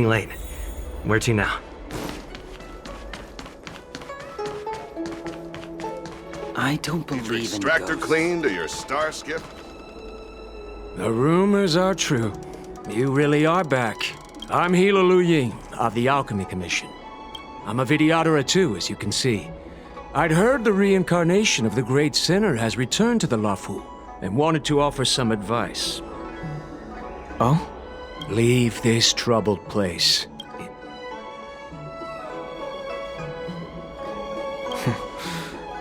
Late. Where to now? I don't believe in Extractor ghosts. clean to your star skip? The rumors are true. You really are back. I'm Hila Lu Ying of the Alchemy Commission. I'm a videoterer too, as you can see. I'd heard the reincarnation of the great sinner has returned to the Lafu and wanted to offer some advice. Oh? Leave this troubled place.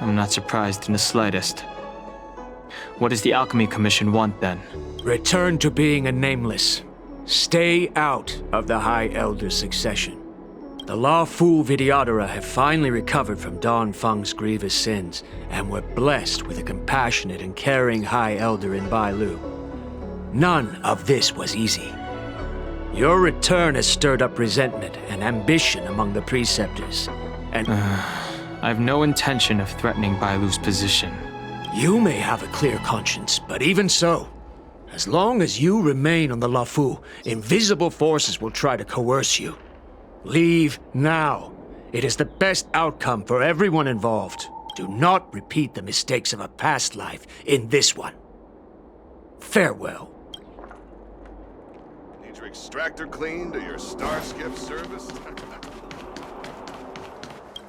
I'm not surprised in the slightest. What does the Alchemy Commission want then? Return to being a nameless. Stay out of the High Elder succession. The Lafu Videoterer have finally recovered from Don Feng's grievous sins, and were blessed with a compassionate and caring High Elder in Bai Lu. None of this was easy. Your return has stirred up resentment and ambition among the preceptors, and I've no intention of threatening Bailu's position. you may have a clear conscience, but even so, as long as you remain on the Lafu, invisible forces will try to coerce you. Leave now. It is the best outcome for everyone involved. Do not repeat the mistakes of a past life in this one. Farewell. Need your extractor clean to your star skip service?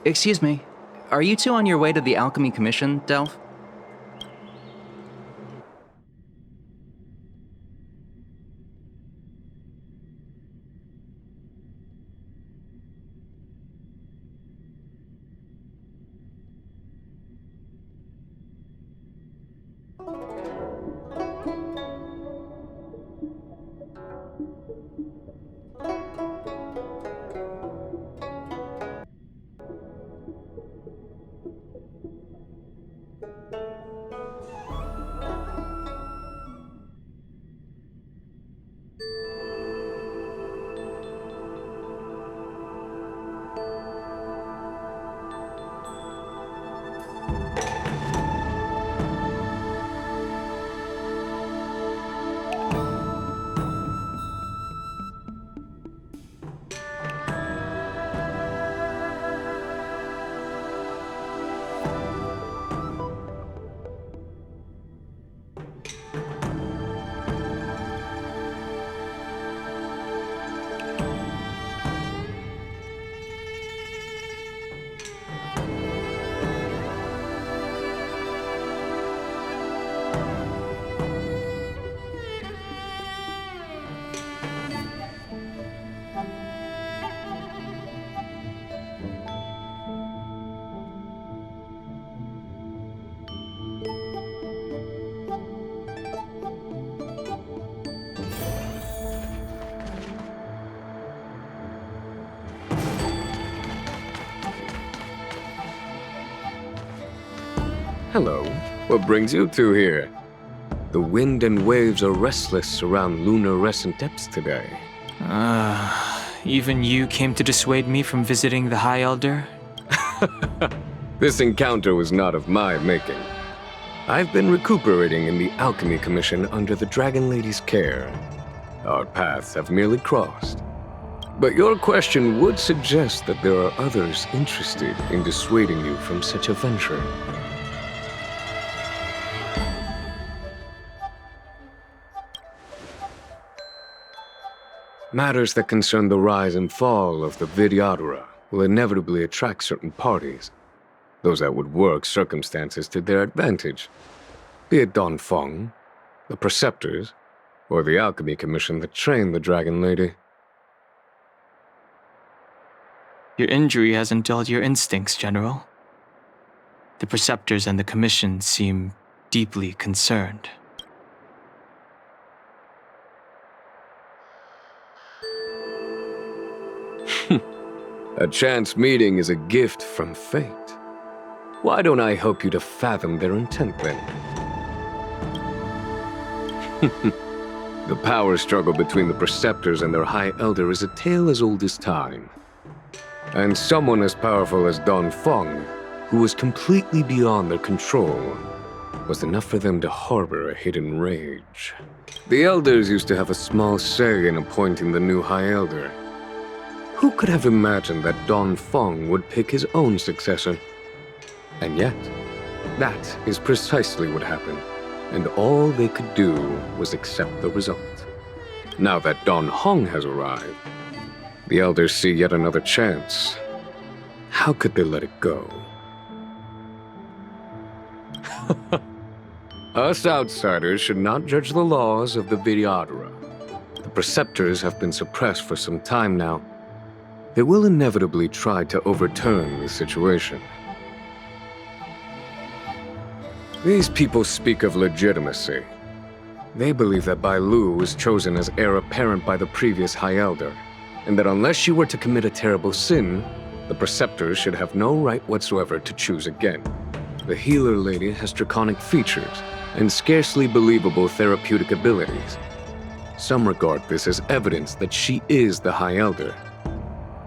Excuse me. Are you two on your way to the Alchemy Commission, Delph? Hello. What brings you two here? The wind and waves are restless around lunar-rescent depths today. Even you came to dissuade me from visiting the High Elder? This encounter was not of my making. I've been recuperating in the Alchemy Commission under the Dragon Lady's care. Our paths have merely crossed. But your question would suggest that there are others interested in dissuading you from such a venture. Matters that concern the rise and fall of the Videoterer will inevitably attract certain parties, those that would work circumstances to their advantage, be it Don Feng, the Preceptors, or the Alchemy Commission that trained the Dragon Lady. Your injury hasn't dulled your instincts, General. The Preceptors and the Commission seem deeply concerned. A chance meeting is a gift from fate. Why don't I help you to fathom their intent then? The power struggle between the Preceptors and their High Elder is a tale as old as time. And someone as powerful as Don Feng, who was completely beyond their control, was enough for them to harbor a hidden rage. The Elders used to have a small say in appointing the new High Elder, Who could have imagined that Don Fong would pick his own successor? And yet, that is precisely what happened, and all they could do was accept the result. Now that Don Hong has arrived, the elders see yet another chance. How could they let it go? Us outsiders should not judge the laws of the Vidyadhara. The preceptors have been suppressed for some time now. They will inevitably try to overturn the situation. These people speak of legitimacy. They believe that Bai Lu was chosen as heir apparent by the previous High Elder, and that unless she were to commit a terrible sin, the preceptors should have no right whatsoever to choose again. The healer lady has draconic features and scarcely believable therapeutic abilities. Some regard this as evidence that she is the High Elder.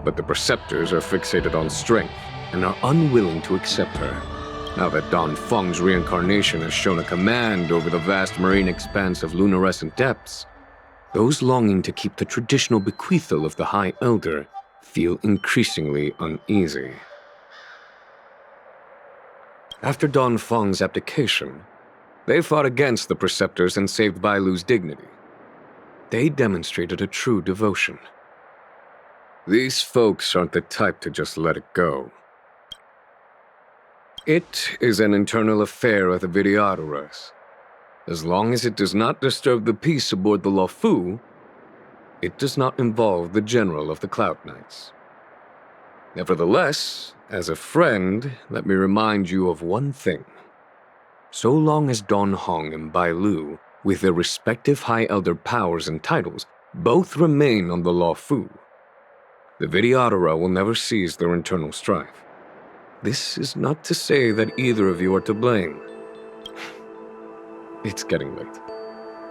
But the preceptors are fixated on strength and are unwilling to accept her. Now that Don Feng's reincarnation has shown a command over the vast marine expanse of luminescent depths, those longing to keep the traditional bequeathal of the High Elder feel increasingly uneasy. After Don Feng's abdication, they fought against the preceptors and saved Bai Lu's dignity. They demonstrated a true devotion. These folks aren't the type to just let it go. It is an internal affair of the Vidyadharas. As long as it does not disturb the peace aboard the Luofu, it does not involve the general of the Cloud Knights. Nevertheless, as a friend, let me remind you of one thing. So long as Don Hong and Bai Lu, with their respective High Elder powers and titles, both remain on the Luofu, the Vidyadhara will never cease their internal strife. This is not to say that either of you are to blame. It's getting late.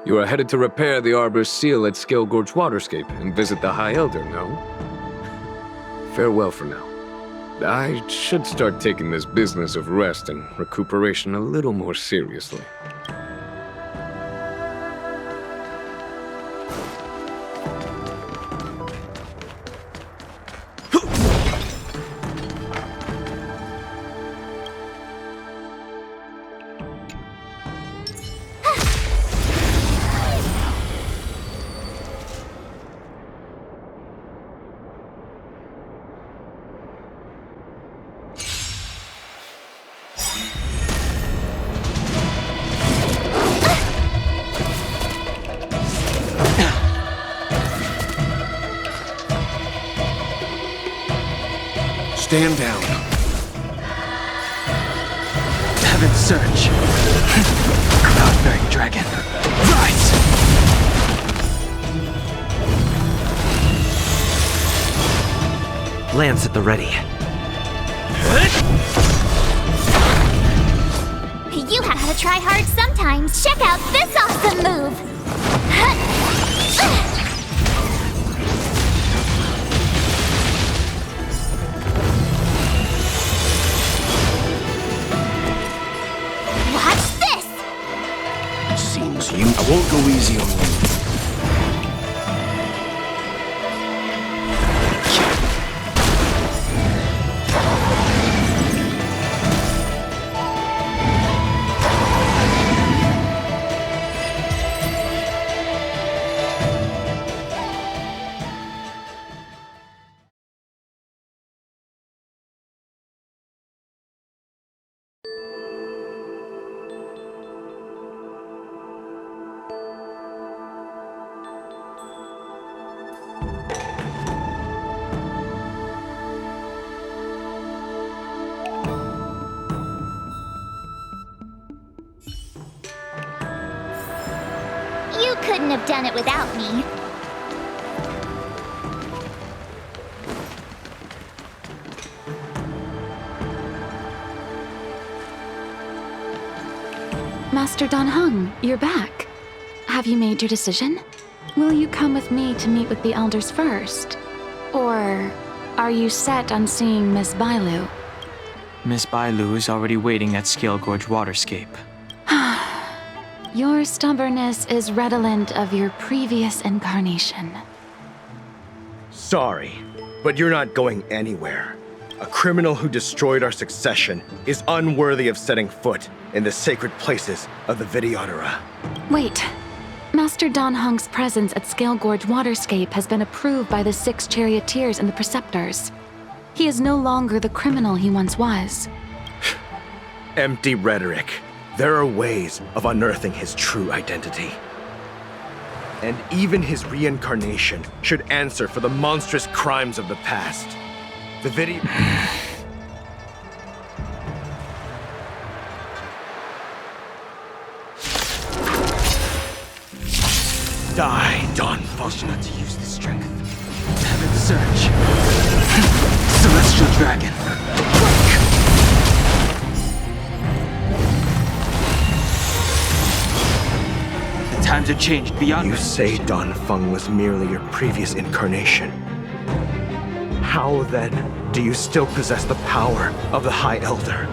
You are headed to repair the Arbor's seal at Scale Gorge Waterscape and visit the High Elder, no? Farewell for now. I should start taking this business of rest and recuperation a little more seriously. Stand down. Heaven's Surge. Cloud-bearing dragon. Rise! Lance at the ready. You have to try hard sometimes. Check out this awesome move! Watch this! Seems you. I won't go easy on you. You couldn't have done it without me. Master Don Hung, you're back. Have you made your decision? Will you come with me to meet with the elders first? Or are you set on seeing Miss Bai Lu? Miss Bai Lu is already waiting at Scale Gorge Waterscape. Your stubbornness is redolent of your previous incarnation. Sorry. But you're not going anywhere. A criminal who destroyed our succession is unworthy of setting foot in the sacred places of the Videodora. Wait. Master Dan Heng's presence at Scale Gorge Waterscape has been approved by the 6 charioteers and the preceptors. He is no longer the criminal he once was. Empty rhetoric. There are ways of unearthing his true identity. And even his reincarnation should answer for the monstrous crimes of the past. The video... Die, Don Fung. Not to use the strength. Heaven's Surge. Celestial Dragon. The times have changed beyond You say Don Fung was merely your previous incarnation. How, then, do you still possess the power of the High Elder?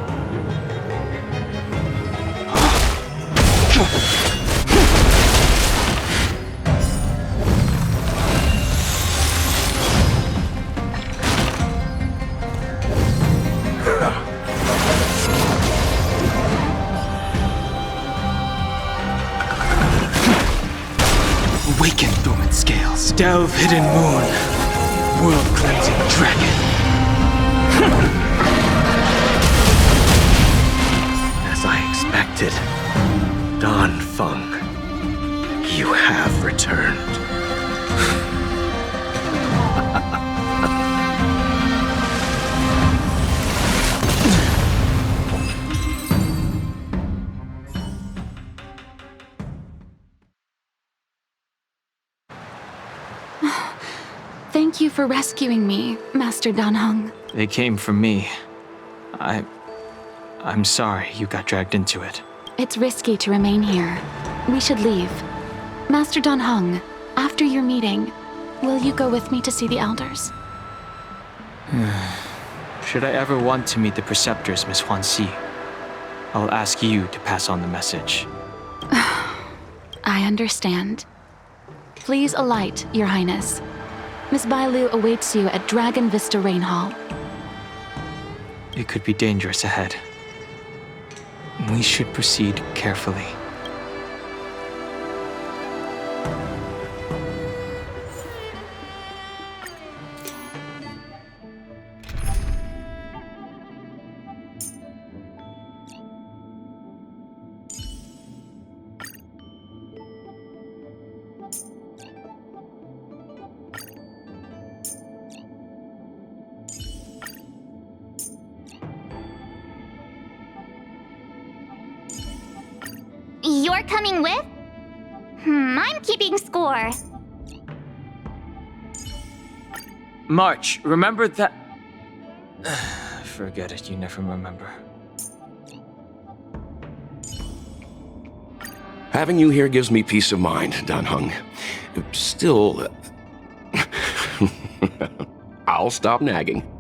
Awaken dormant scales. Delve hidden moon. World cleansing dragon. As I expected, Don Fung, you have returned. Thank you for rescuing me, Master Dan Heng. They came for me. I'm sorry you got dragged into it. It's risky to remain here. We should leave. Master Dan Heng, after your meeting, will you go with me to see the elders? Should I ever want to meet the preceptors, Miss Huanxi, I'll ask you to pass on the message. I understand. Please alight, Your Highness. Miss Bailu awaits you at Dragon Vista Rain Hall. It could be dangerous ahead. We should proceed carefully. You're coming with? I'm keeping score. March, remember that... Forget it, you never remember. Having you here gives me peace of mind, Dan Heng. Still... I'll stop nagging.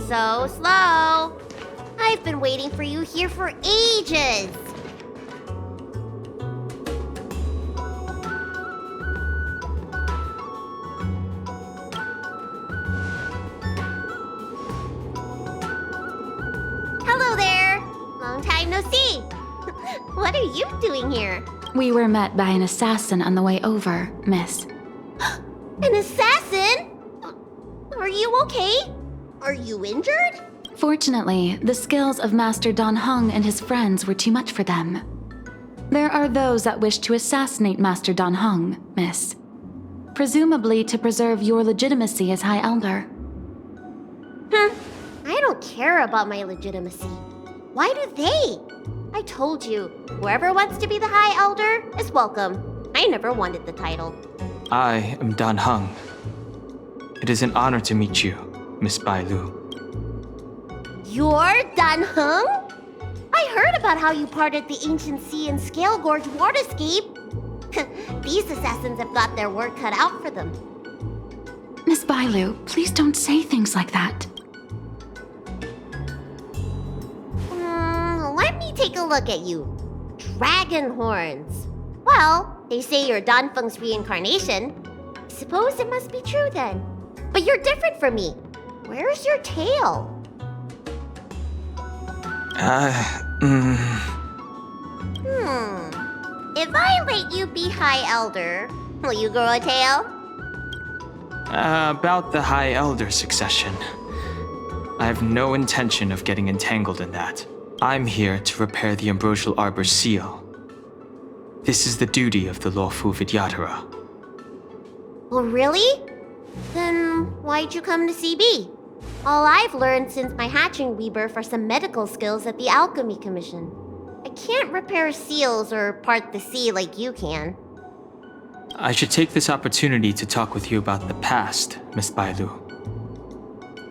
So slow. I've been waiting for you here for ages. Hello there. Long time no see. What are you doing here? We were met by an assassin on the way over, miss. An assassin? Are you okay? Are you injured? Fortunately, the skills of Master Dan Heng and his friends were too much for them. There are those that wish to assassinate Master Dan Heng, Miss. Presumably to preserve your legitimacy as High Elder. I don't care about my legitimacy. Why do they? I told you, whoever wants to be the High Elder is welcome. I never wanted the title. I am Dan Heng. It is an honor to meet you, Miss Bailu. You're Dan Heng? I heard about how you parted the ancient sea and Scale Gorge waterscape. These assassins have got their work cut out for them. Miss Bailu, please don't say things like that. Let me take a look at you. Dragon horns. Well, they say you're Dan Feng's reincarnation. Suppose it must be true then. But you're different from me. Where's your tail? If I let you be High Elder, will you grow a tail? About the High Elder succession. I have no intention of getting entangled in that. I'm here to repair the Ambrosial Arbor's seal. This is the duty of the lawful Vidyadhara. Oh, really? Then why'd you come to CB? All I've learned since my hatching rebirth are some medical skills at the Alchemy Commission. I can't repair seals or part the sea like you can. I should take this opportunity to talk with you about the past, Miss Bailu.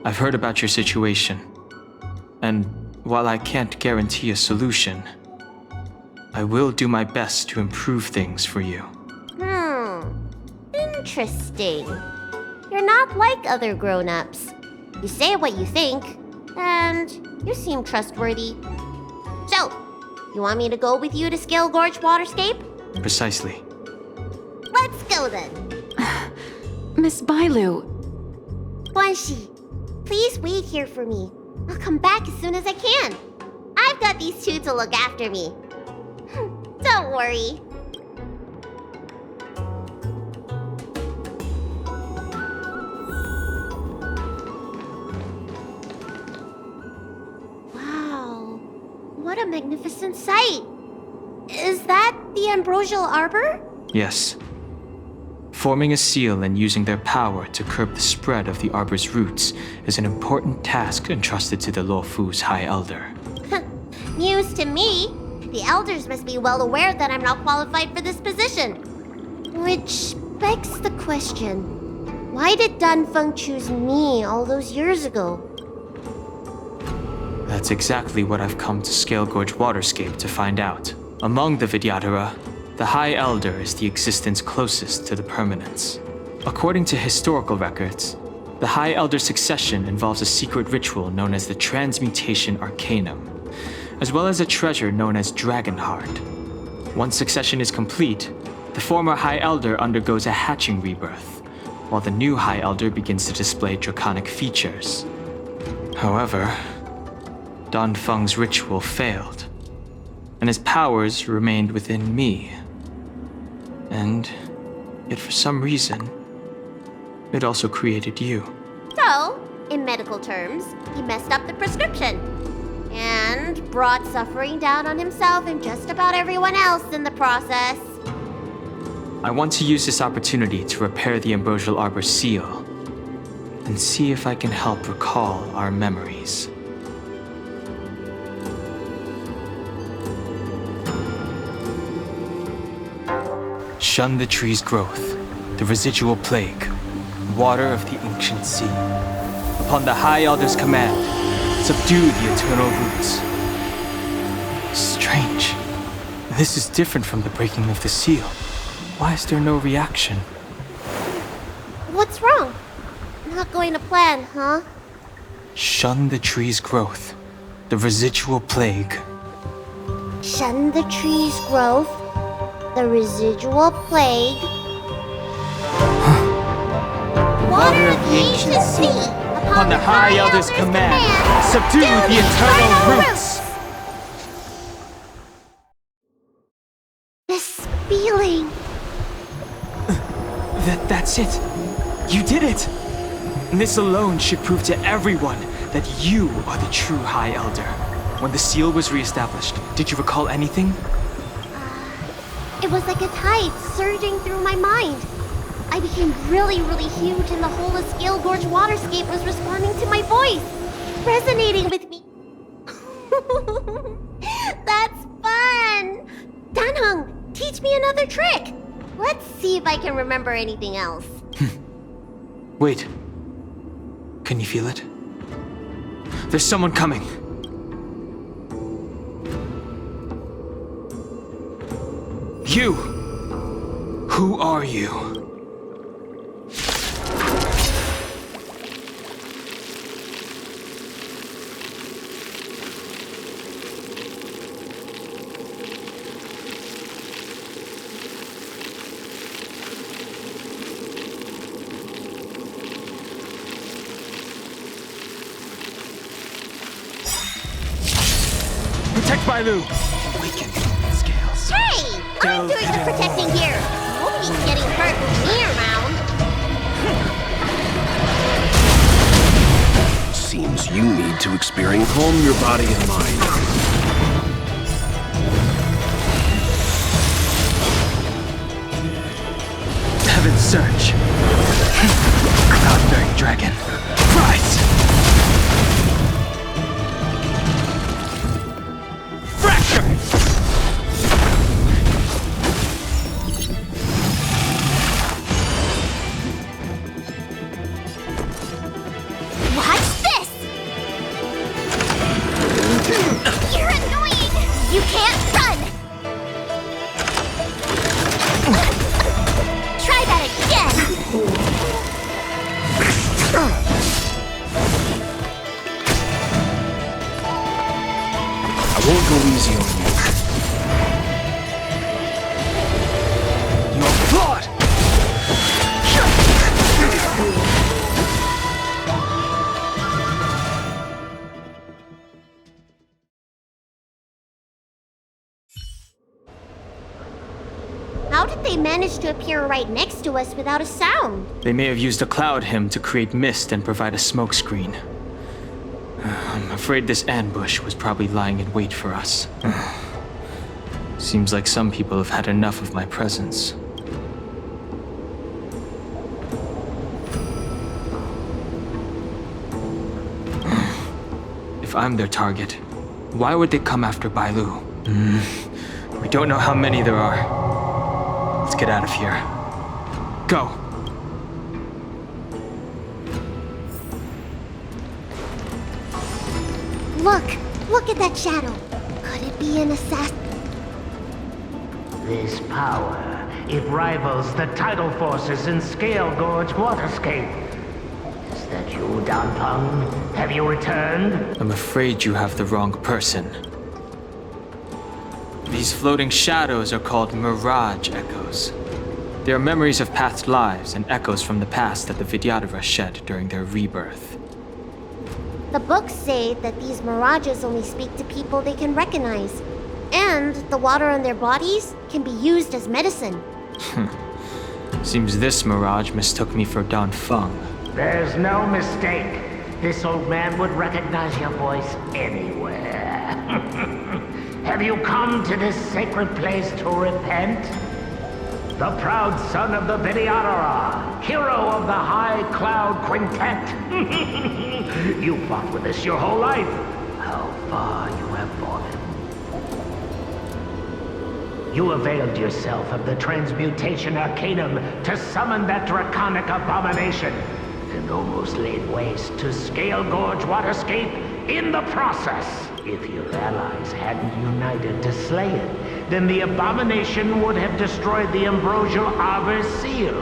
I've heard about your situation, and while I can't guarantee a solution, I will do my best to improve things for you. Interesting. You're not like other grown-ups. You say what you think, and you seem trustworthy. So, you want me to go with you to Scale Gorge Waterscape? Precisely. Let's go then. Miss Bailu. Guanxi, please wait here for me. I'll come back as soon as I can. I've got these two to look after me. Don't worry. Wow, what a magnificent sight. Is that the Ambrosial Arbor? Yes. Forming a seal and using their power to curb the spread of the Arbor's roots is an important task entrusted to the Luofu's High Elder. News to me. The Elders must be well aware that I'm not qualified for this position. Which begs the question, why did Dan Feng choose me all those years ago? That's exactly what I've come to Scale Gorge Waterscape to find out. Among the Vidyadhara, the High Elder is the existence closest to the permanence. According to historical records, the High Elder succession involves a secret ritual known as the Transmutation Arcanum, as well as a treasure known as Dragon Heart. Once succession is complete, the former High Elder undergoes a hatching rebirth, while the new High Elder begins to display draconic features. However, Dan Feng's ritual failed, and his powers remained within me. And yet for some reason, it also created you. So, in medical terms, he messed up the prescription. And brought suffering down on himself and just about everyone else in the process. I want to use this opportunity to repair the Ambrosial Arbor seal and see if I can help recall our memories. Shun the tree's growth, the residual plague, water of the ancient sea. Upon the High Elder's command, subdue the eternal roots. Strange. This is different from the breaking of the seal. Why is there no reaction? What's wrong? Not going to plan, huh? Shun the tree's growth, the residual plague. Shun the tree's growth, the residual plague. Water of the ancient sea. Upon the High Elder's command, subdue the eternal roots! This feeling. That's it. You did it! This alone should prove to everyone that you are the true High Elder. When the seal was reestablished, did you recall anything? It was like a tide surging through my mind. I became really, really huge and the whole of Scale Gorge waterscape was responding to my voice, resonating with me. That's fun! Danheng, teach me another trick. Let's see if I can remember anything else. Wait. Can you feel it? There's someone coming. You! Who are you? Protect Bailu! Awaken scales. Hey! I'm doing the protecting here. Nobody's getting hurt with me around. Seems you need to experience. Calm your body and mind. Heaven's Surge. Cloud-bearing dragon. Rise! Fracture! What's this? You're annoying! You can't run! Try that again! I won't go easy on you. You're flawed! How did they manage to appear right next to us without a sound? They may have used a cloud hymn to create mist and provide a smokescreen. I'm afraid this ambush was probably lying in wait for us. Seems like some people have had enough of my presence. If I'm their target, why would they come after Bailu? We don't know how many there are. Let's get out of here. Go! Look at that shadow. Could it be an assassin? This power, it rivals the tidal forces in Scale Gorge waterscape. Is that you, Danpeng? Have you returned? I'm afraid you have the wrong person. These floating shadows are called Mirage Echoes. They are memories of past lives and echoes from the past that the Vidyadhara shed during their rebirth. The books say that these mirages only speak to people they can recognize. And the water on their bodies can be used as medicine. Seems this mirage mistook me for Danfeng. There's no mistake. This old man would recognize your voice anywhere. Have you come to this sacred place to repent? The proud son of the Vidyadhara, hero of the High Cloud Quintet. You fought with us your whole life. How far you have fallen. You availed yourself of the Transmutation Arcanum to summon that draconic abomination, and almost laid waste to Scale Gorge waterscape in the process. If your allies hadn't united to slay it, then the abomination would have destroyed the Ambrosial Arbor's seal.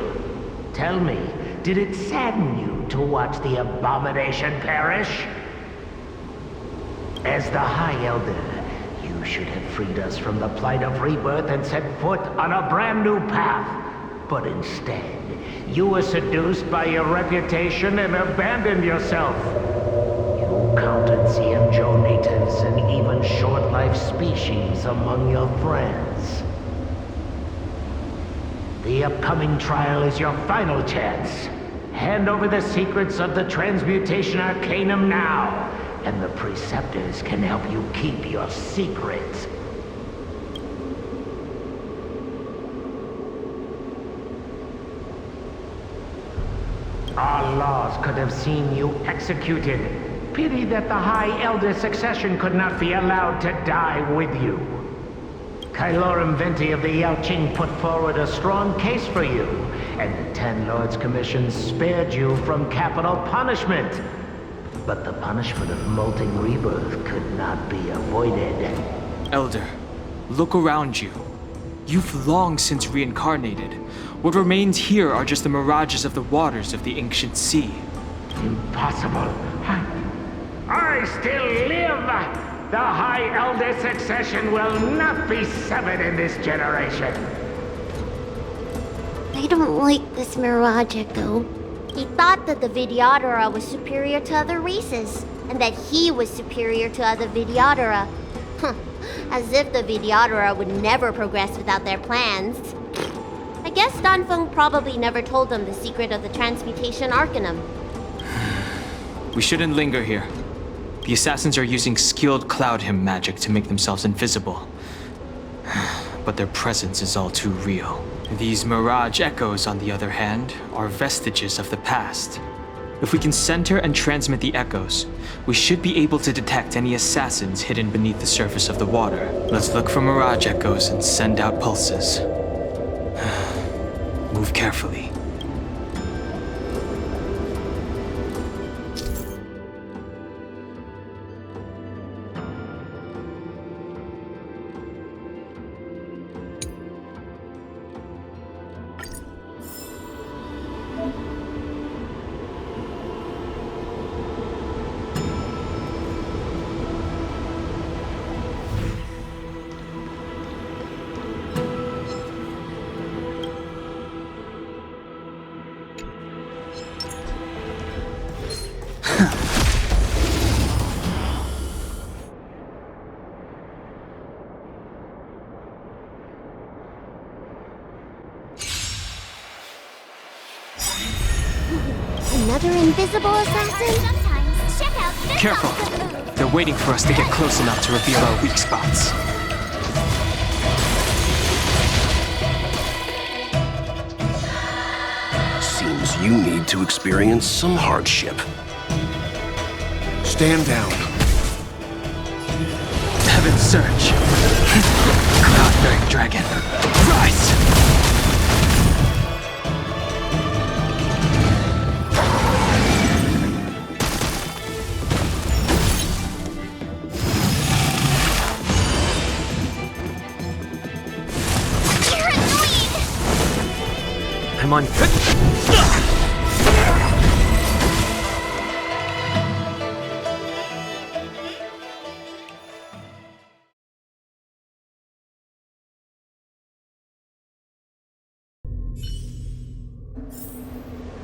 Tell me, did it sadden you to watch the abomination perish? As the High Elder, you should have freed us from the plight of rebirth and set foot on a brand new path. But instead, you were seduced by your reputation and abandoned yourself. You counted CM natives and even short-life species among your friends. The upcoming trial is your final chance. Hand over the secrets of the Transmutation Arcanum now, and the Preceptors can help you keep your secret. Our laws could have seen you executed. Pity that the High Elder succession could not be allowed to die with you. Kylorum Venti of the Yao Qing put forward a strong case for you, and the Ten Lords Commission spared you from capital punishment. But the punishment of molting rebirth could not be avoided. Elder, look around you. You've long since reincarnated. What remains here are just the mirages of the waters of the ancient sea. Impossible. I still live! The High Elder succession will not be severed in this generation. I don't like this Mirage Echo. He thought that the Vidyadhara was superior to other races, and that he was superior to other Vidyadhara. As if the Vidyadhara would never progress without their plans. I guess Danfeng probably never told them the secret of the transmutation arcanum. We shouldn't linger here. The assassins are using skilled cloud hymn magic to make themselves invisible. But their presence is all too real. These mirage echoes, on the other hand, are vestiges of the past. If we can center and transmit the echoes, we should be able to detect any assassins hidden beneath the surface of the water. Let's look for mirage echoes and send out pulses. Move carefully. Another invisible assassin? Careful! They're waiting for us to get close enough to reveal our weak spots. Seems you need to experience some hardship. Stand down. Heaven surge! Cloud-bearing dragon, rise! I'm on.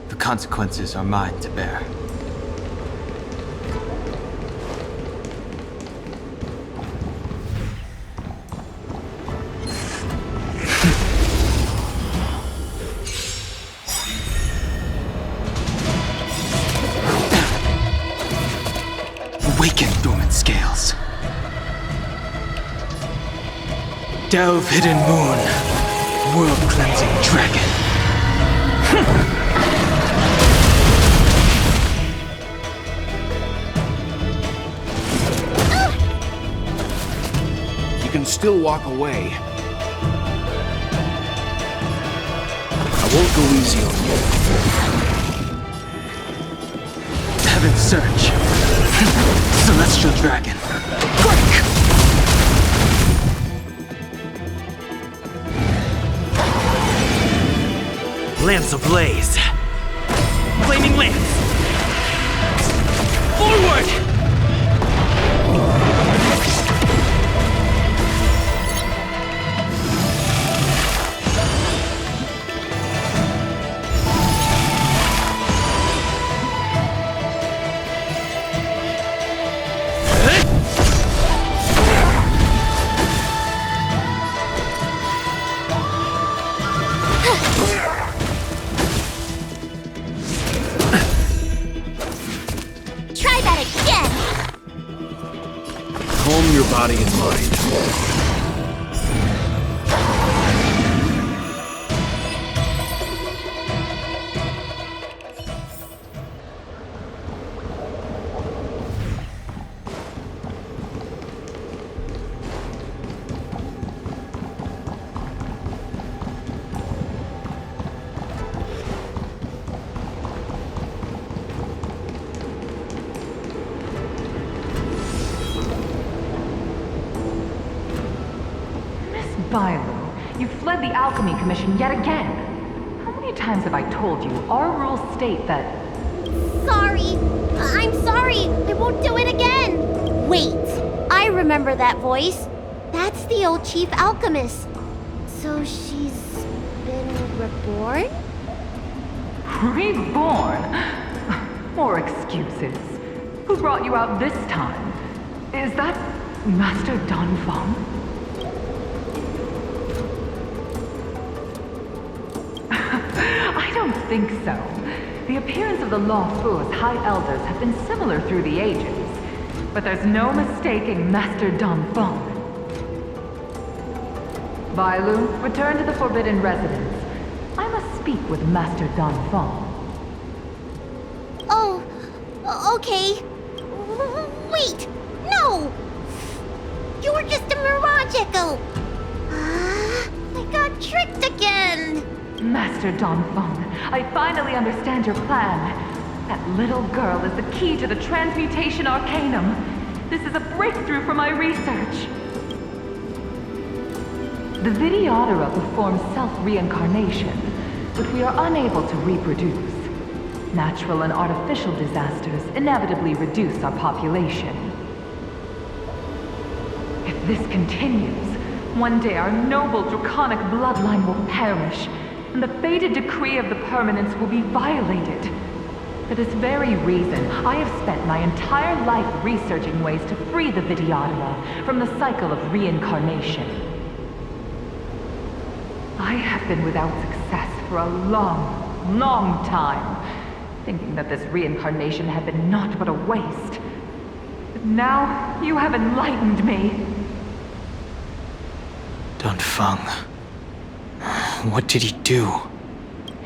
The consequences are mine to bear. Awaken, dormant scales. Delve, hidden moon. World-cleansing dragon. You can still walk away. I won't go easy on you. Heaven surge. Celestial dragon. Break! Lance ablaze. Flaming lance. Forward! Calm your body and mind. Bailu, you fled the Alchemy Commission yet again. How many times have I told you our rules state that... Sorry. I'm sorry. I won't do it again. Wait. I remember that voice. That's the old chief alchemist. So she's been reborn? Reborn? More excuses. Who brought you out this time? Is that Master Danfeng? I don't think so. The appearance of the Law Fu's High Elders have been similar through the ages, but there's no mistaking Master Danfeng. Bailu, return to the Forbidden Residence. I must speak with Master Danfeng. Oh, okay. Wait, no! You're just a mirage echo. I got tricked again. Master Danfeng, I finally understand your plan. That little girl is the key to the Transmutation Arcanum. This is a breakthrough for my research. The Videodora performs self-reincarnation, but we are unable to reproduce. Natural and artificial disasters inevitably reduce our population. If this continues, one day our noble draconic bloodline will perish, and the fated decree of the permanence will be violated. For this very reason, I have spent my entire life researching ways to free the Videodora from the cycle of reincarnation. I have been without success for a long, long time, thinking that this reincarnation had been naught but a waste. But now, you have enlightened me. Danfeng. What did he do?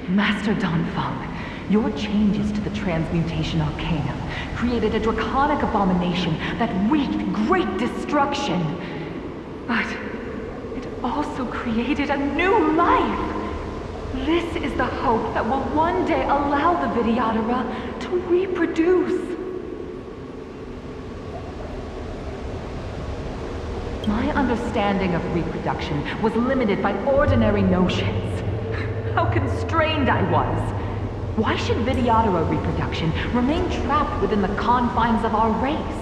Master Danfeng, your changes to the Transmutation Arcanum created a draconic abomination that wreaked great destruction. But it also created a new life. This is the hope that will one day allow the Videodora to reproduce. My understanding of reproduction was limited by ordinary notions. How constrained I was. Why should Videodora reproduction remain trapped within the confines of our race?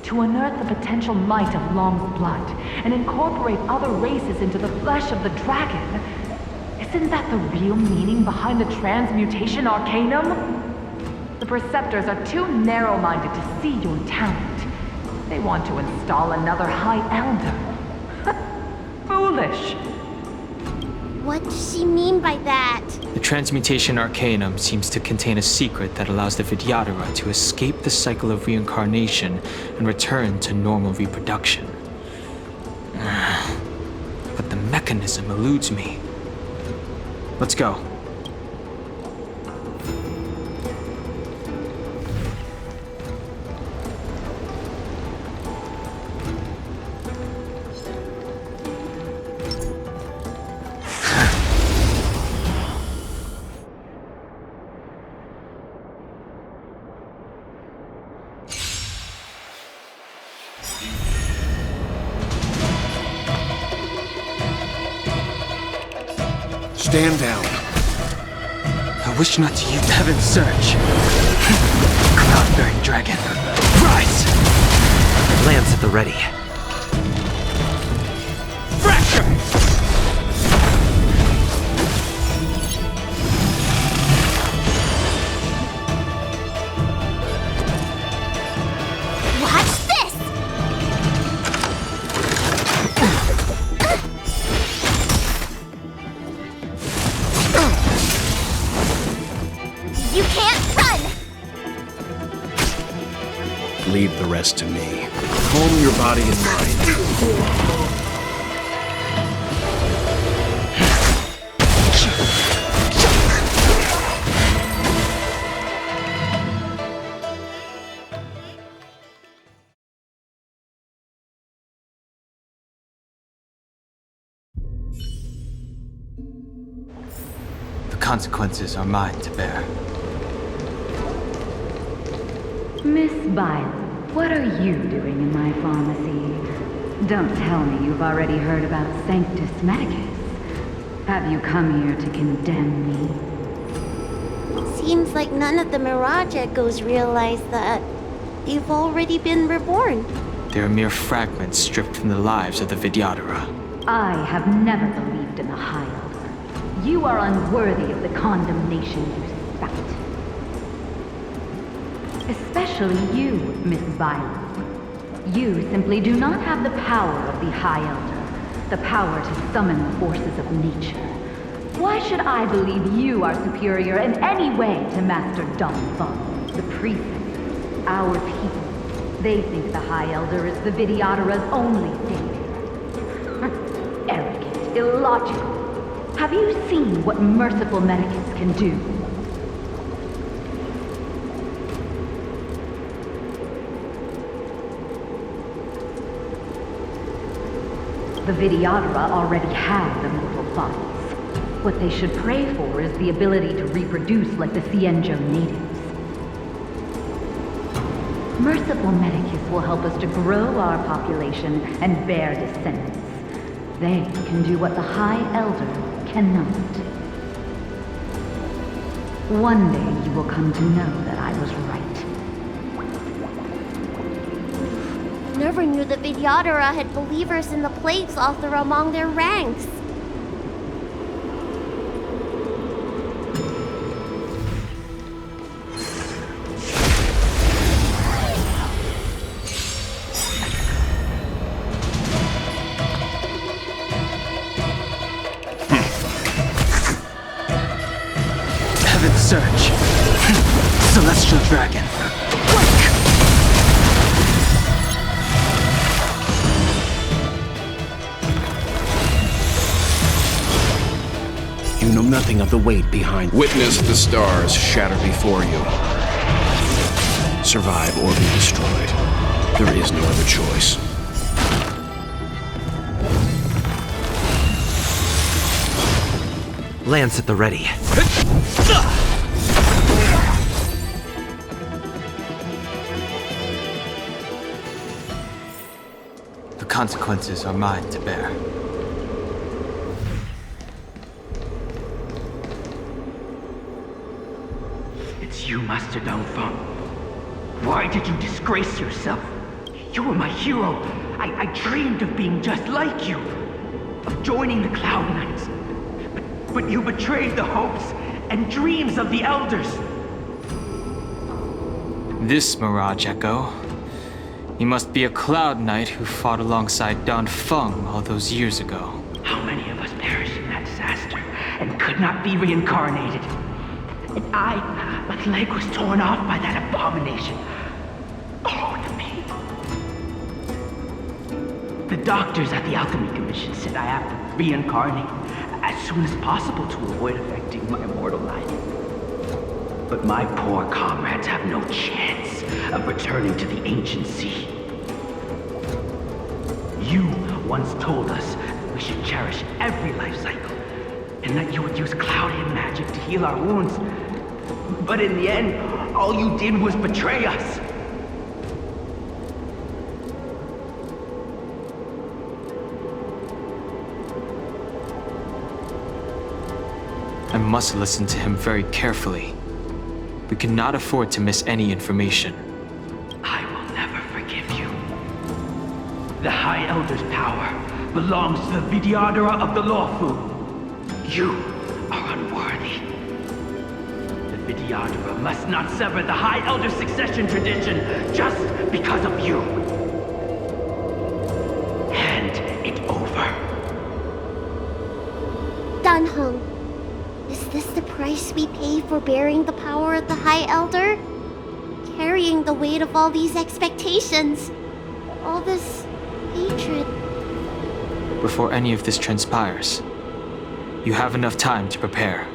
To unearth the potential might of Long's blood and incorporate other races into the flesh of the dragon. Isn't that the real meaning behind the Transmutation Arcanum? The Preceptors are too narrow-minded to see your talent. They want to install another High Elder. Foolish. What does she mean by that? The Transmutation Arcanum seems to contain a secret that allows the Videodora to escape the cycle of reincarnation and return to normal reproduction. But the mechanism eludes me. Let's go. Stand down. I wish not to use Heaven's Surge. Cloud-bearing dragon, rise! Lance at the ready. Fracture! Watch this! You can't run! Leave the rest to me. Calm your body and mind. The consequences are mine to bear. Miss Bailu, what are you doing in my pharmacy? Don't tell me you've already heard about Sanctus Medicus. Have you come here to condemn me? Seems like none of the Mirage Echoes realize that you've already been reborn. They're mere fragments stripped from the lives of the Vidyadhara. I have never believed in the High Elder. You are unworthy of the condemnation you spout. Especially you, Miss Violet. You simply do not have the power of the High Elder, the power to summon the forces of nature. Why should I believe you are superior in any way to Master Donfung, the Preceptor, our people? They think the High Elder is the Vidyadhara's only savior. Arrogant, illogical. Have you seen what merciful Medicus can do? The Vidyadhara already have immortal bodies. What they should pray for is the ability to reproduce like the Xianzhou natives. Merciful Medicus will help us to grow our population and bear descendants. They can do what the High Elder cannot. One day you will come to know that I was right. Never knew the Vidyadhara had believers in the Plagues Author among their ranks. Heaven's Surge. Celestial Dragon. You know nothing of the weight behind. Witness the stars shatter before you. Survive or be destroyed. There is no other choice. Lance at the ready. The consequences are mine to bear. It's you, Master Donfung. Why did you disgrace yourself? You were my hero. I dreamed of being just like you. Of joining the Cloud Knights. But you betrayed the hopes and dreams of the Elders. This Mirage Echo. He must be a Cloud Knight who fought alongside Donfung all those years ago. How many of us perished in that disaster and could not be reincarnated? And my leg was torn off by that abomination. Oh, the pain. The doctors at the Alchemy Commission said I have to reincarnate as soon as possible to avoid affecting my immortal life. But my poor comrades have no chance of returning to the ancient sea. You once told us we should cherish every life cycle, and that you would use Cloudian magic to heal our wounds. But in the end, all you did was betray us. I must listen to him very carefully. We cannot afford to miss any information. I will never forgive you. The High Elder's power belongs to the Vidyadhara of the Lawfu. You are unworthy. The Vidyadhara must not sever the High Elder succession tradition just because of you. Hand it over. Dunhung, is this the price we pay for bearing the power of the High Elder? Carrying the weight of all these expectations. All this hatred. Before any of this transpires, you have enough time to prepare.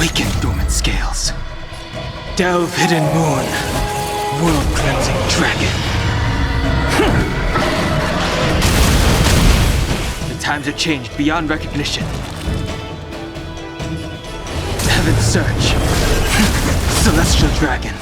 Awaken, dormant scales. Delve, hidden moon. World-cleansing dragon. The times are changed beyond recognition. Heaven's surge. Celestial dragon.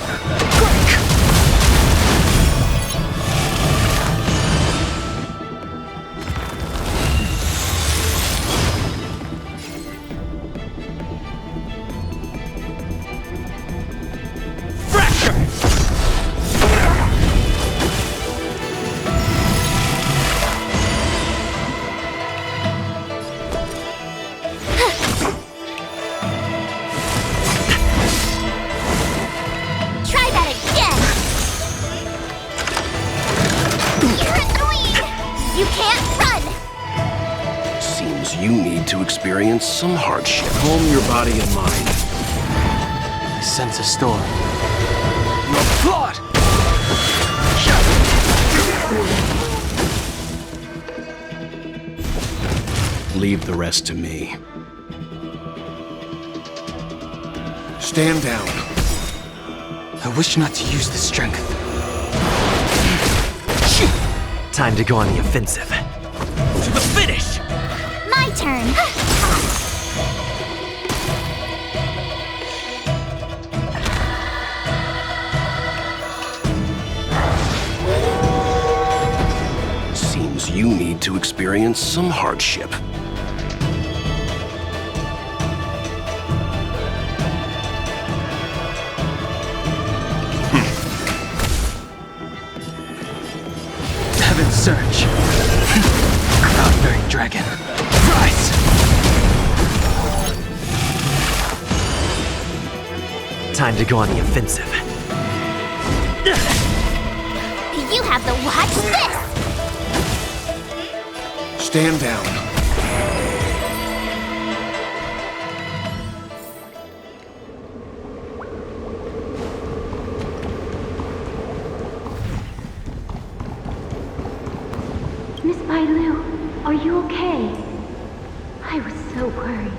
Experience some hardship. Calm your body and mind. I sense a storm. Your plot! Leave the rest to me. Stand down. I wish not to use the strength. Time to go on the offensive. To the finish! My turn. Seems you need to experience some hardship. Heaven's surge. Cloud-bearing dragon. Rise! Time to go on the offensive. You have to watch this! Stand down. Miss Bailu, are you okay? I was so worried.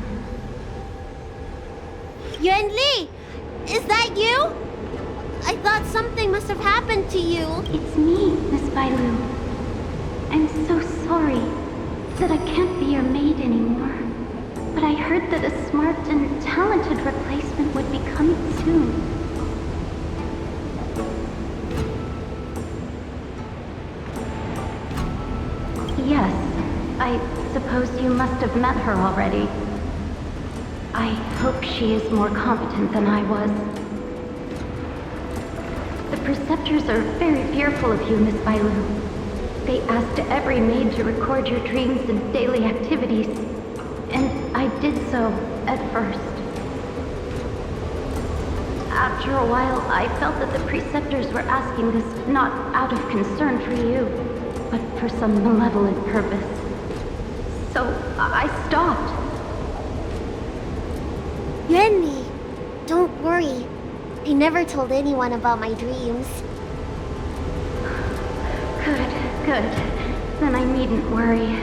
Yuan Li! Is that you? I thought something must have happened to you. It's me, Miss Bailu. I'm so sorry that I can't be your maid anymore. But I heard that a smart and talented replacement would be coming soon. Yes, I suppose you must have met her already. I hope she is more competent than I was. The Preceptors are very fearful of you, Miss Bailu. They asked every maid to record your dreams and daily activities, and I did so at first. After a while, I felt that the Preceptors were asking this not out of concern for you, but for some malevolent purpose. So I stopped. Yuan Li, don't worry. I never told anyone about my dreams. Good. Then I needn't worry.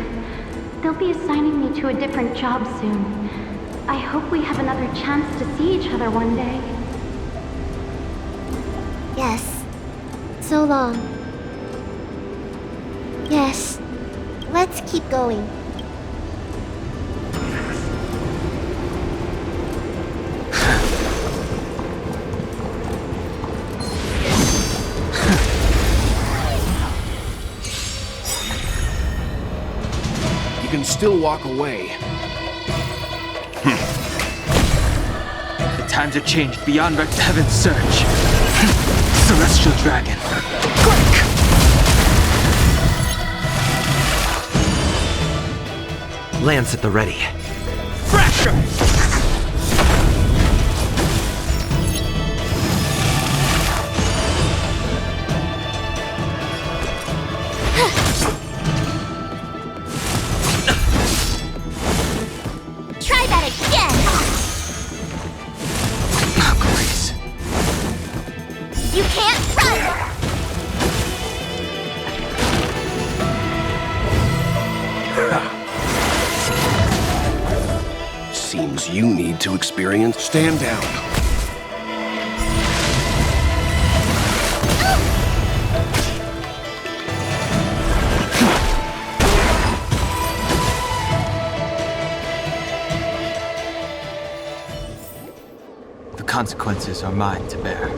They'll be assigning me to a different job soon. I hope we have another chance to see each other one day. Yes. So long. Yes. Let's keep going. You can still walk away. The times are changed beyond Heaven's surge. Celestial dragon. Quick! Lance at the ready. Fracture! Try that again! Oh, Grace. You can't run! things you need to experience. Stand down. The consequences are mine to bear.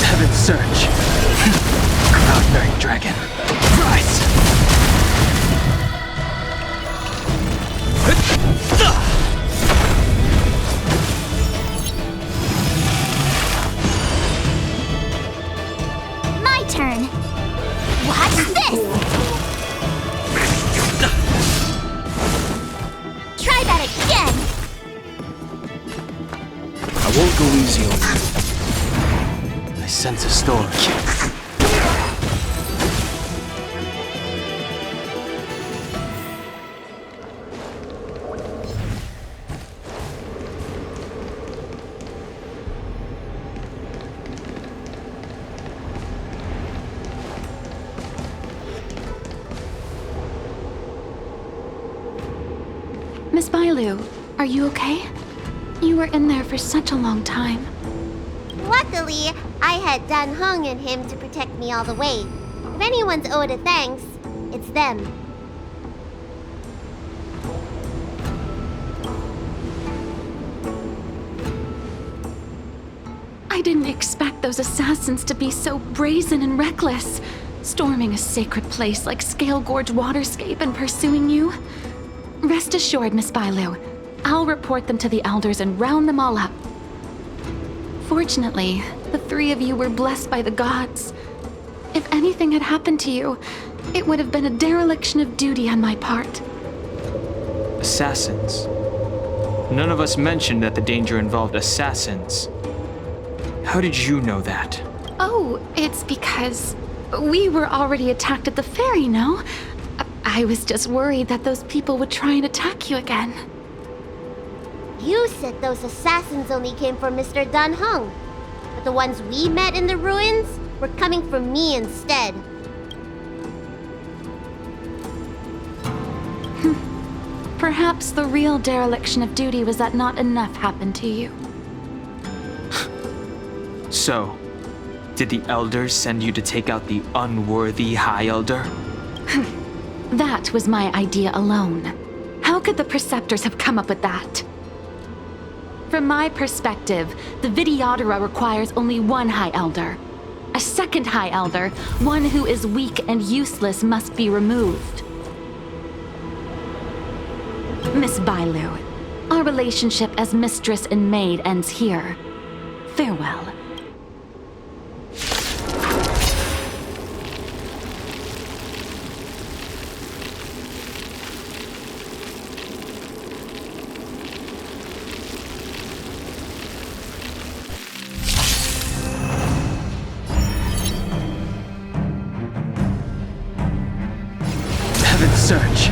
Heaven's Surge. Cloud-bearing dragon. Rise! My turn. Watch this! Try that again! I won't go easy on you. I sense a storm. Miss Bailu, are you okay? You were in there for such a long time. Luckily, I had Dan Hung and him to protect me all the way. If anyone's owed a thanks, it's them. I didn't expect those assassins to be so brazen and reckless, storming a sacred place like Scale Gorge Waterscape and pursuing you. Rest assured, Miss Bailu, I'll report them to the elders and round them all up. Fortunately, the three of you were blessed by the gods. If anything had happened to you, it would have been a dereliction of duty on my part. Assassins? None of us mentioned that the danger involved assassins. How did you know that? Oh, it's because we were already attacked at the ferry, no? I was just worried that those people would try and attack you again. You said those assassins only came from Mr. Dan Hung, but the ones we met in the ruins were coming from me instead. Perhaps the real dereliction of duty was that not enough happened to you. So, did the elders send you to take out the unworthy High Elder? That was my idea alone. How could the Preceptors have come up with that? From my perspective, the Videodora requires only one High Elder. A second High Elder, one who is weak and useless, must be removed. Miss Bailu, our relationship as mistress and maid ends here. Farewell. Heaven's Surge.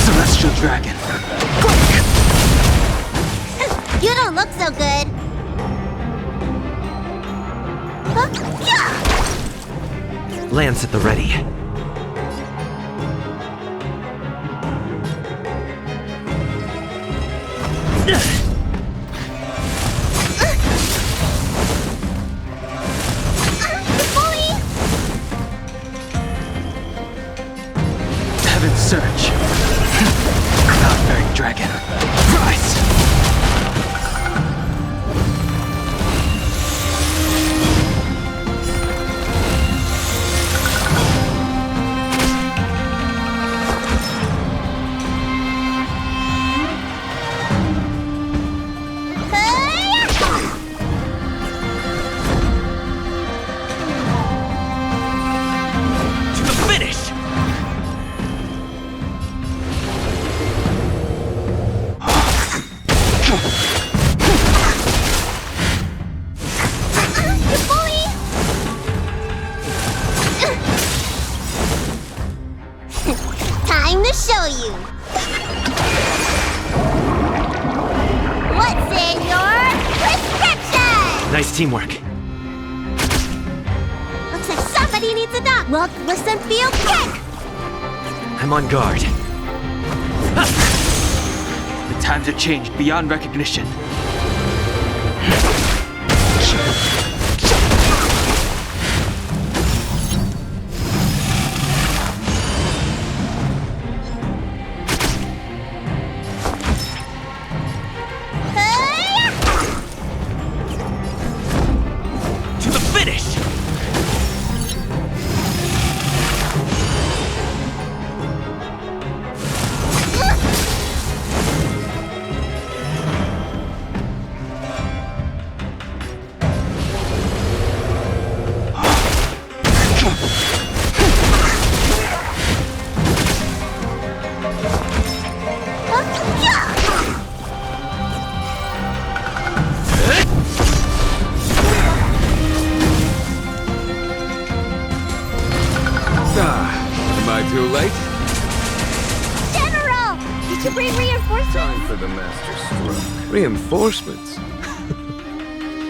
Celestial Dragon. Quick! You don't look so good. Lance at the ready. Heaven's Surge. Cloud-bearing dragon. Rise! Nice teamwork. Looks like somebody needs a dock. Look, listen, feel, kick! I'm on guard. The times have changed beyond recognition. To the finish! Am I too late? General! Did you bring reinforcements? Time for the master stroke. Reinforcements?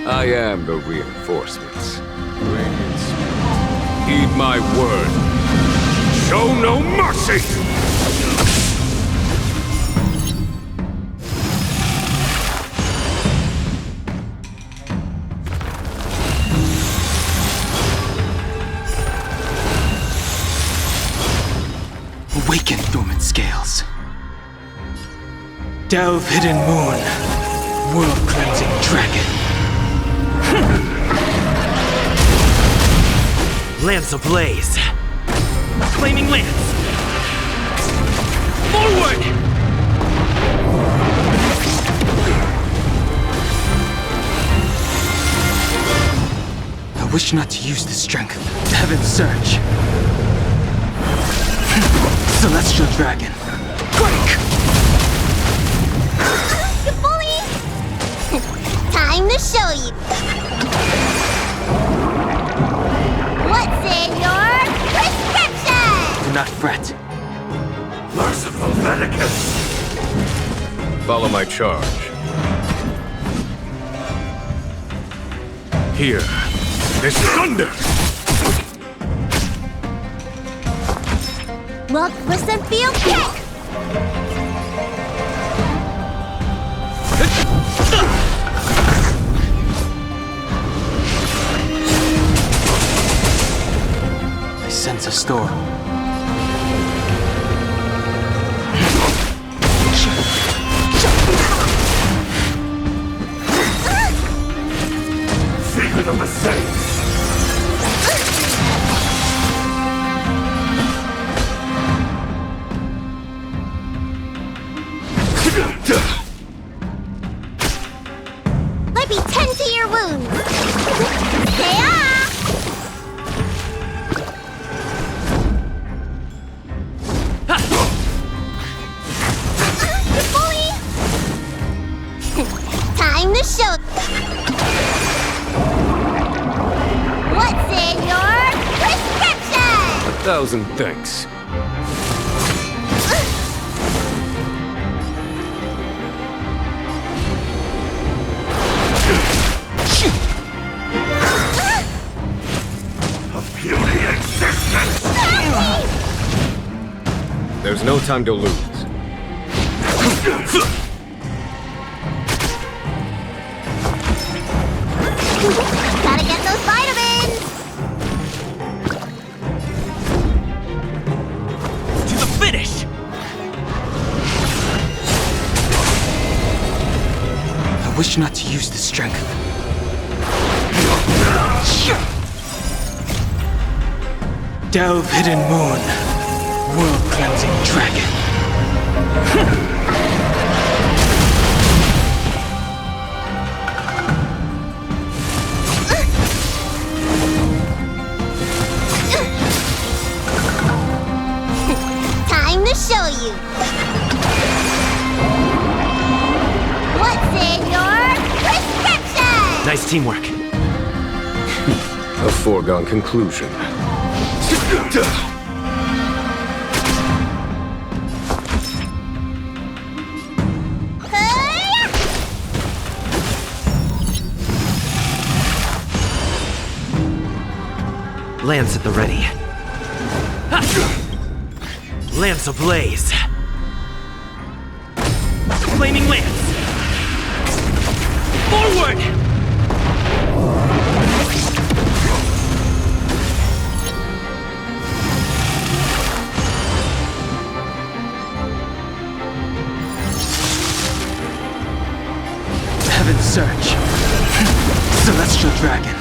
I am the reinforcements. Radiant Spirit, heed my word. Show no mercy! Awaken, dormant scales. Delve, hidden moon. World-cleansing dragon. Lance ablaze. Flaming lance. Forward! I wish not to use this strength. Heaven's surge. Celestial dragon. Break! You bully! Time to show you. What's in your prescription? Do not fret. Merciful Medicus! Follow my charge. Here, this thunder! Look, listen, feel, kick! I sense a storm. Secret of the Saints! Let me tend to your wounds. Stay off! You bully! Time to show. What's in your prescription? 1,000 thanks. Beauty existence! There's no time to lose. Gotta get those vitamins! To the finish! I wish not to use this strength. Delve, hidden moon. World-cleansing dragon. Time to show you. What's in your prescription? Nice teamwork. A foregone conclusion. Lance at the ready. Ha! Lance ablaze. Flaming lance. Forward! Heaven's Surge. Celestial Dragon.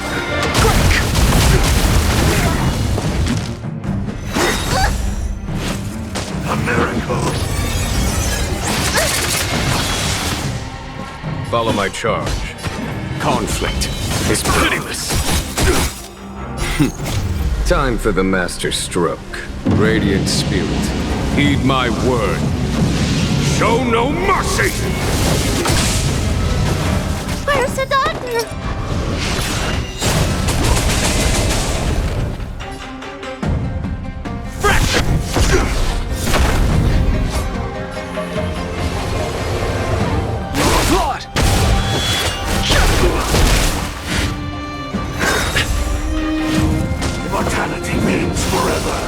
A miracle! Follow my charge. Conflict is pitiless. Time for the master stroke. Radiant Spirit, heed my word. Show no mercy! Where's the doctor? Immortality means forever.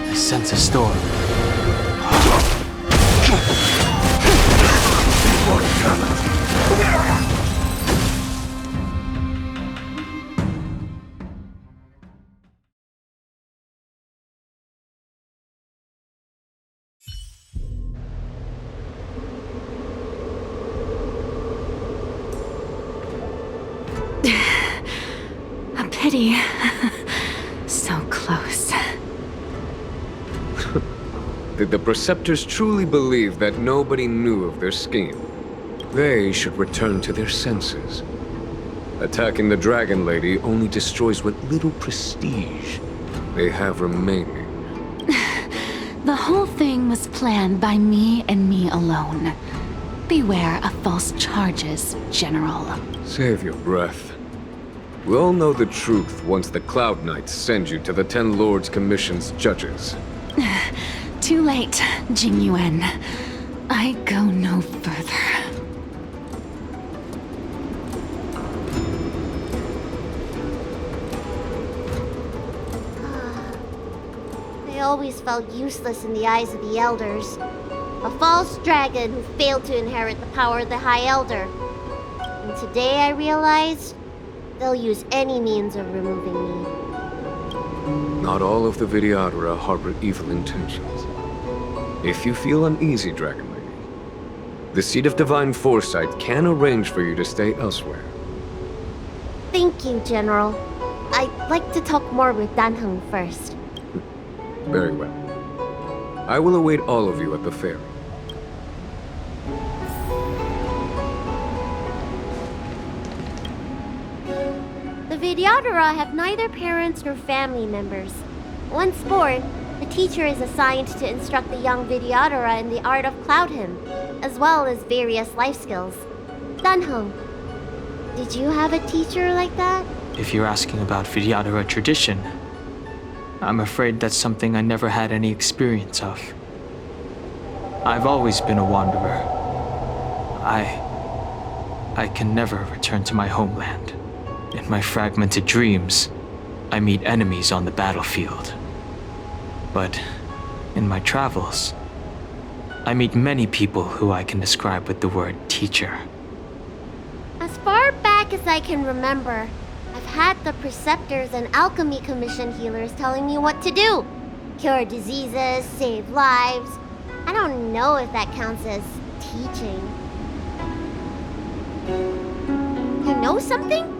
I sense a storm. A pity. So close. Did the Preceptors truly believe that nobody knew of their scheme? They should return to their senses. Attacking the Dragon Lady only destroys what little prestige they have remaining. The whole thing was planned by me and me alone. Beware of false charges, General. Save your breath. We'll know the truth once the Cloud Knights send you to the Ten Lords Commission's judges. Too late, Jing Yuan. I go no further. I always felt useless in the eyes of the elders. A false dragon who failed to inherit the power of the High Elder. And today I realized they'll use any means of removing me. Not all of the Vidyadhara harbor evil intentions. If you feel uneasy, Dragon Lady, the Seat of Divine Foresight can arrange for you to stay elsewhere. Thank you, General. I'd like to talk more with Danheng first. Very well. I will await all of you at the ferry. The Vidyadhara have neither parents nor family members. Once born, the teacher is assigned to instruct the young Vidyadhara in the art of Cloud Hymn, as well as various life skills. Danheng, did you have a teacher like that? If you're asking about Vidyadhara tradition, I'm afraid that's something I never had any experience of. I've always been a wanderer. I can never return to my homeland. In my fragmented dreams, I meet enemies on the battlefield. But in my travels, I meet many people who I can describe with the word teacher. As far back as I can remember, I've had the Preceptors and Alchemy Commission healers telling me what to do. Cure diseases, save lives. I don't know if that counts as teaching. You know something?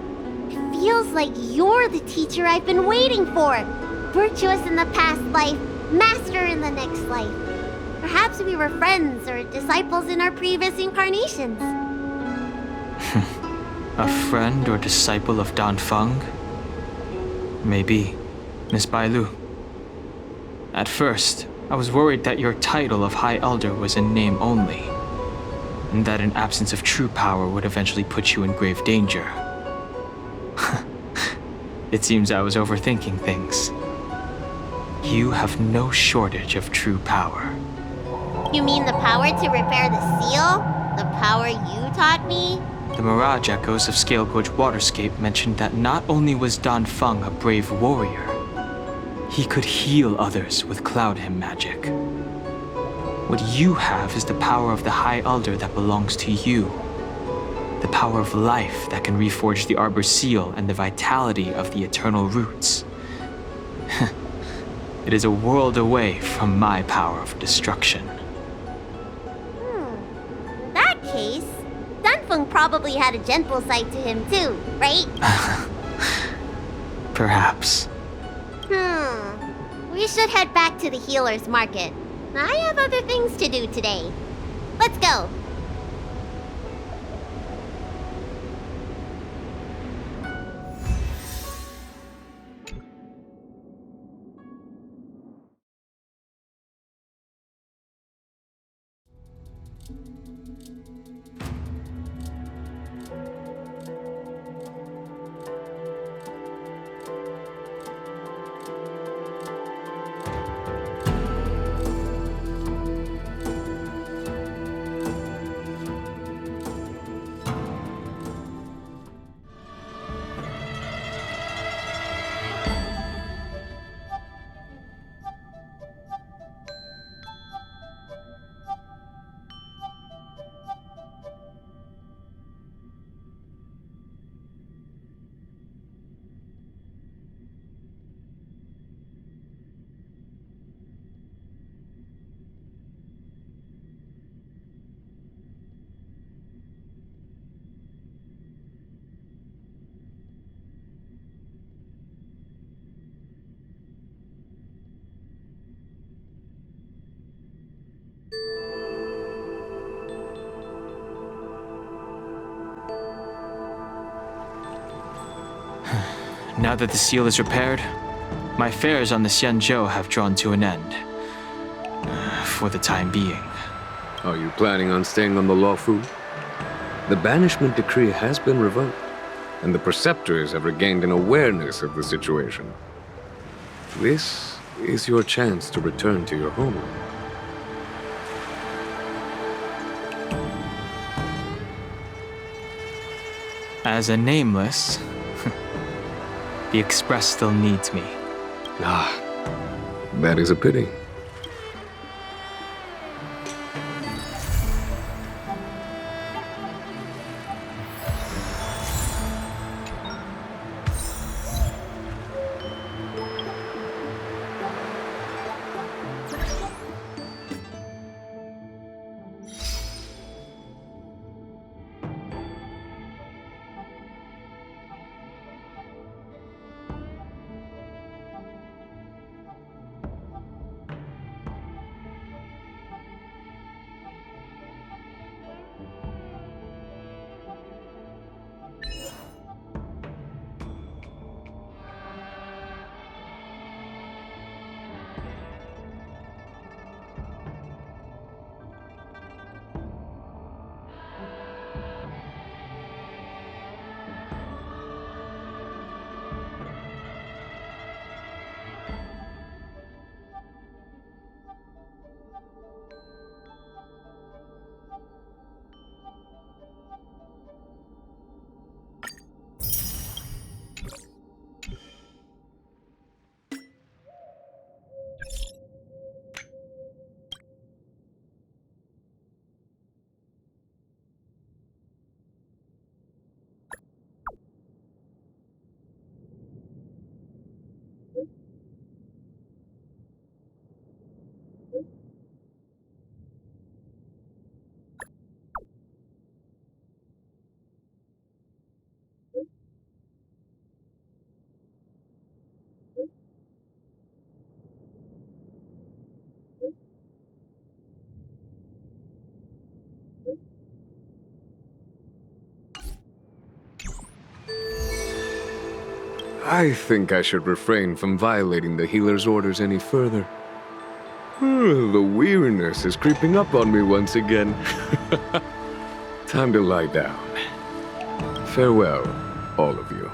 It feels like you're the teacher I've been waiting for. Virtuous in the past life, master in the next life. Perhaps we were friends or disciples in our previous incarnations. A friend or disciple of Danfeng? Maybe, Miss Bailu. At first, I was worried that your title of High Elder was in name only, and that an absence of true power would eventually put you in grave danger. It seems I was overthinking things. You have no shortage of true power. You mean the power to repair the seal? The power you taught me? The Mirage Echoes of Scale Gorge Waterscape mentioned that not only was Dan Feng a brave warrior, he could heal others with Cloud Hymn magic. What you have is the power of the High Elder that belongs to you. The power of life that can reforge the Arbor Seal and the vitality of the Eternal Roots. It is a world away from my power of destruction. In that case, Danfeng probably had a gentle side to him too, right? Perhaps. We should head back to the healer's market. I have other things to do today. Let's go. Now that the seal is repaired, my affairs on the Xianzhou have drawn to an end. For the time being. Are you planning on staying on the Luofu? The banishment decree has been revoked, and the preceptors have regained an awareness of the situation. This is your chance to return to your homeland. As a nameless, the Express still needs me. Ah, that is a pity. I think I should refrain from violating the healer's orders any further. The weariness is creeping up on me once again. Time to lie down. Farewell, all of you.